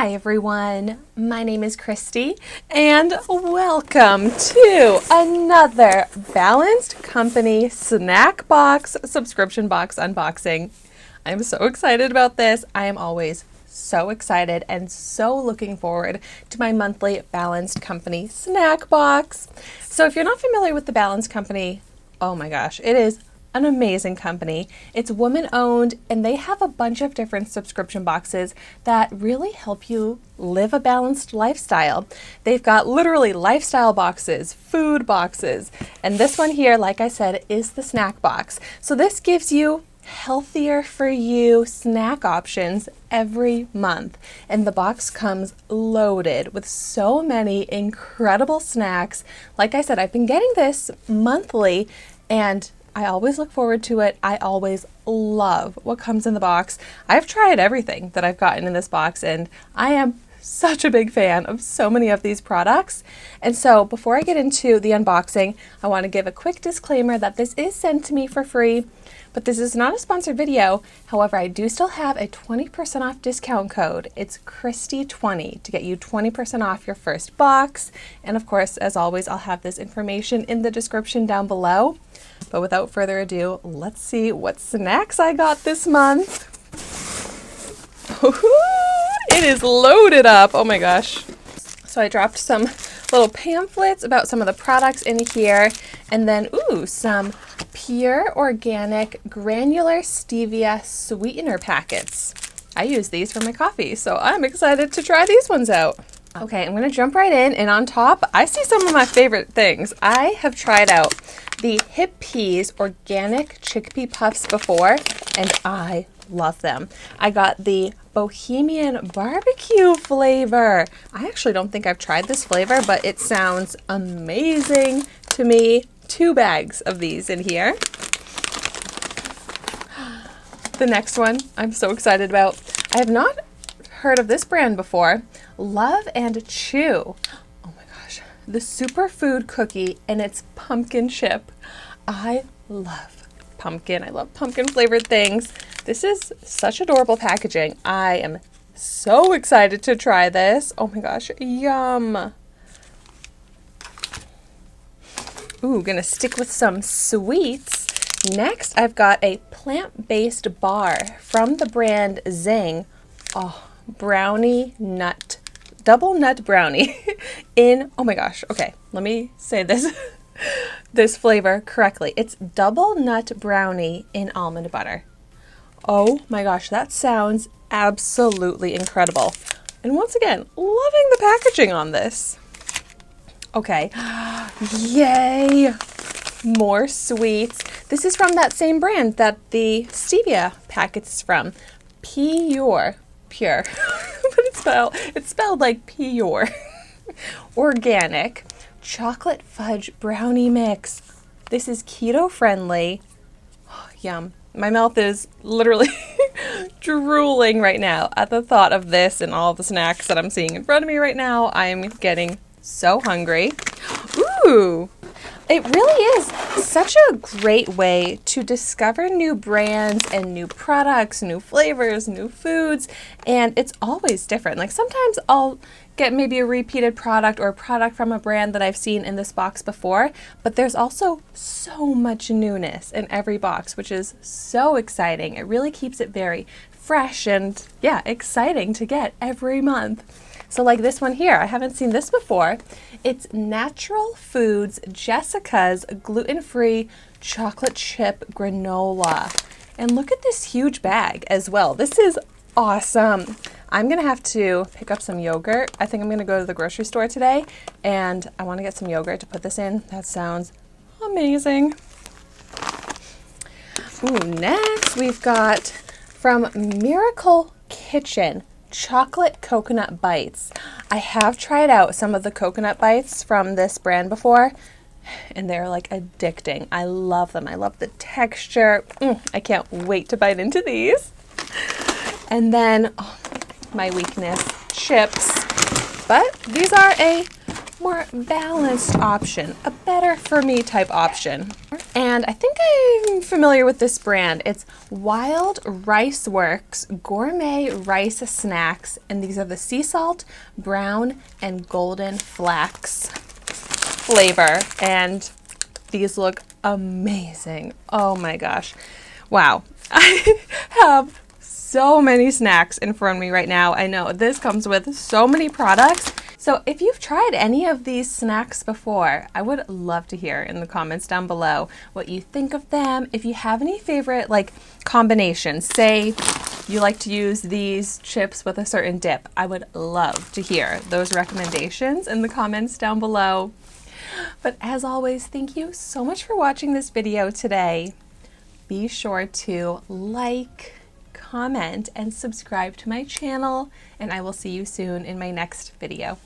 Hi everyone, my name is Christy and welcome to another Balanced Company snack box subscription box unboxing. I'm so excited about this. I am always so excited and so looking forward to my monthly Balanced Company snack box. So if you're not familiar with the Balanced Company, oh my gosh, it is an amazing company. It's woman-owned and they have a bunch of different subscription boxes that really help you live a balanced lifestyle. They've got literally lifestyle boxes, food boxes, and this one here, like I said, is the snack box. So this gives you healthier for you snack options every month. And the box comes loaded with so many incredible snacks. Like I said, I've been getting this monthly and I always look forward to it. I always love what comes in the box. I've tried everything that I've gotten in this box and I am such a big fan of so many of these products. And so before I get into the unboxing, I want to give a quick disclaimer that this is sent to me for free, but this is not a sponsored video. However, I do still have a 20% off discount code. It's Christy20 to get you 20% off your first box. And of course, as always, I'll have this information in the description down below. But without further ado, let's see what snacks I got this month. It is loaded up. Oh my gosh. So I dropped some little pamphlets about some of the products in here, and then some Pyure organic granular stevia sweetener packets. I use these for my coffee, so I'm excited to try these ones out. Okay, I'm gonna jump right in, and on top, I see some of my favorite things. I have tried out the Hippeas organic chickpea puffs before, and I love them. I got the Bohemian barbecue flavor. I actually don't think I've tried this flavor, but it sounds amazing to me. 2 bags of these in here. The next one I'm so excited about. I have not heard of this brand before. Love and Chew. Oh my gosh. The superfood cookie and it's pumpkin chip. I love pumpkin. I love pumpkin flavored things. This is such adorable packaging. I am so excited to try this. Oh my gosh. Yum. Ooh, gonna stick with some sweets. Next, I've got a plant-based bar from the brand Zing. Oh, brownie nut, double nut brownie oh my gosh, okay, let me say this, this flavor correctly. It's double nut brownie in almond butter. Oh my gosh, that sounds absolutely incredible. And once again, loving the packaging on this. Okay, yay, more sweets. This is from that same brand that the stevia packet is from, Pyure. But it's spelled like Pyure. Organic chocolate fudge brownie mix. This is keto friendly. Oh, yum. My mouth is literally drooling right now at the thought of this and all the snacks that I'm seeing in front of me right now. I'm getting so hungry. Ooh. It really is such a great way to discover new brands and new products, new flavors, new foods, and it's always different. Like sometimes I'll get maybe a repeated product or a product from a brand that I've seen in this box before, but there's also so much newness in every box, which is so exciting. It really keeps it very fresh and yeah, exciting to get every month. So like this one here, I haven't seen this before. It's Natural Foods Jessica's Gluten-Free Chocolate Chip Granola. And look at this huge bag as well. This is awesome. I'm gonna have to pick up some yogurt. I think I'm gonna go to the grocery store today and I wanna get some yogurt to put this in. That sounds amazing. Ooh, next we've got from Myracle Kitchen, chocolate coconut bites. I have tried out some of the coconut bites from this brand before and they're like addicting. I love them. I love the texture. I can't wait to bite into these. And then my weakness, chips. But these are a more balanced option, a better for me type option. And I think I'm familiar with this brand. It's Wild Riceworks Gourmet Rice Snacks, and these are the sea salt, brown, and golden flax flavor, and these look amazing. Oh my gosh. Wow. I have so many snacks in front of me right now. I know this comes with so many products. So if you've tried any of these snacks before, I would love to hear in the comments down below what you think of them. If you have any favorite combinations, say you like to use these chips with a certain dip, I would love to hear those recommendations in the comments down below. But as always, thank you so much for watching this video today. Be sure to like, comment, and subscribe to my channel, and I will see you soon in my next video.